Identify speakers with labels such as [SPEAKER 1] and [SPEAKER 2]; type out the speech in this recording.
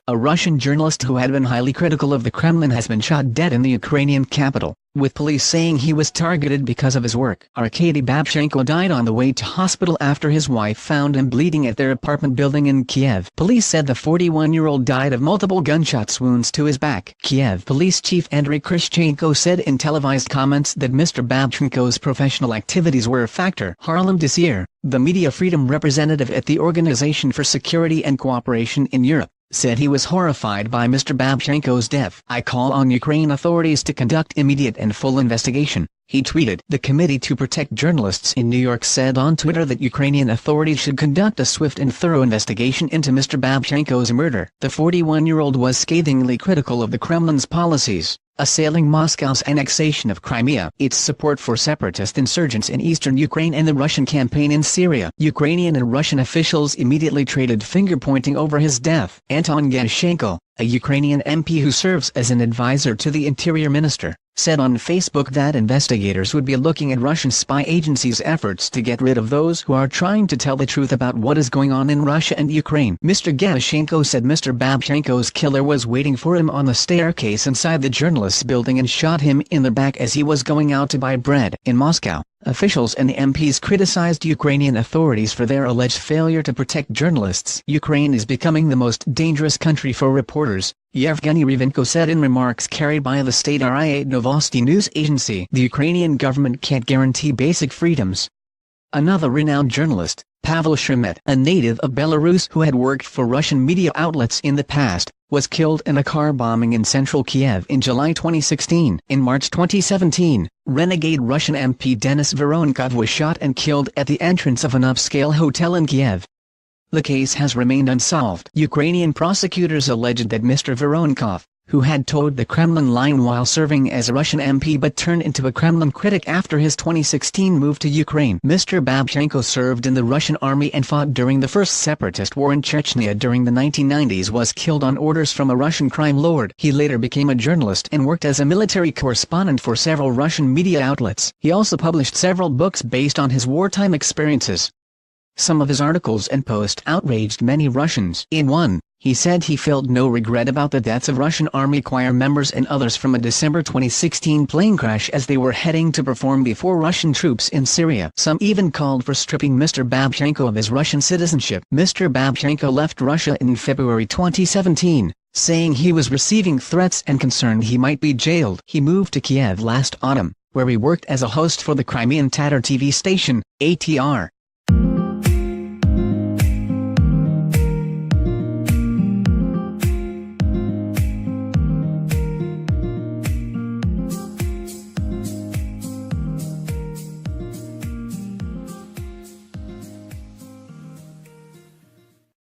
[SPEAKER 1] A Russian journalist who had been highly critical of the Kremlin has been shot dead in the Ukrainian capital, with police saying he was targeted because of his work. Arkady Babchenko died on the way to hospital after his wife found him bleeding at their apartment building in Kiev. Police said the 41-year-old died of multiple gunshots wounds to his back. Kiev Police Chief Andriy Krishchenko said in televised comments that Mr Babchenko's professional activities were a factor. Harlem Desir, the media freedom representative at the Organization for Security and Cooperation in Europe, said he was horrified by Mr Babchenko's death. "I call on Ukraine authorities to conduct immediate and full investigation," he tweeted. The Committee to Protect Journalists in New York said on Twitter that Ukrainian authorities should conduct a swift and thorough investigation into Mr Babchenko's murder. The 41-year-old was scathingly critical of the Kremlin's policies, assailing Moscow's annexation of Crimea, its support for separatist insurgents in eastern Ukraine, and the Russian campaign in Syria. Ukrainian and Russian officials immediately traded finger-pointing over his death. Andriy Krishchenko, a Ukrainian MP who serves as an advisor to the Interior Minister, said on Facebook that investigators would be looking at Russian spy agencies' efforts to get rid of those who are trying to tell the truth about what is going on in Russia and Ukraine. Mr Krishchenko said Mr Babchenko's killer was waiting for him on the staircase inside the journalist's building and shot him in the back as he was going out to buy bread. In Moscow, officials and the MPs criticized Ukrainian authorities for their alleged failure to protect journalists. Ukraine is becoming the most dangerous country for reporters, Yevgeny Revenko said in remarks carried by the state RIA Novosti news agency. The Ukrainian government can't guarantee basic freedoms. Another renowned journalist, Pavel Sheremet, a native of Belarus who had worked for Russian media outlets in the past, was killed in a car bombing in central Kiev in July 2016. In March 2017, renegade Russian MP Denis Voronkov was shot and killed at the entrance of an upscale hotel in Kiev. The case has remained unsolved. Ukrainian prosecutors alleged that Mr Voronkov, who had towed the Kremlin line while serving as a Russian MP but turned into a Kremlin critic after his 2016 move to Ukraine. Mr Babchenko served in the Russian army and fought during the first separatist war in Chechnya during the 1990s. Was killed on orders from a Russian crime lord. He later became a journalist and worked as a military correspondent for several Russian media outlets. He also published several books based on his wartime experiences. Some of his articles and posts outraged many Russians. In one, he said he felt no regret about the deaths of Russian Army choir members and others from a December 2016 plane crash as they were heading to perform before Russian troops in Syria. Some even called for stripping Mr Babchenko of his Russian citizenship. Mr Babchenko left Russia in February 2017, saying he was receiving threats and concerned he might be jailed. He moved to Kiev last autumn, where he worked as a host for the Crimean Tatar TV station, ATR.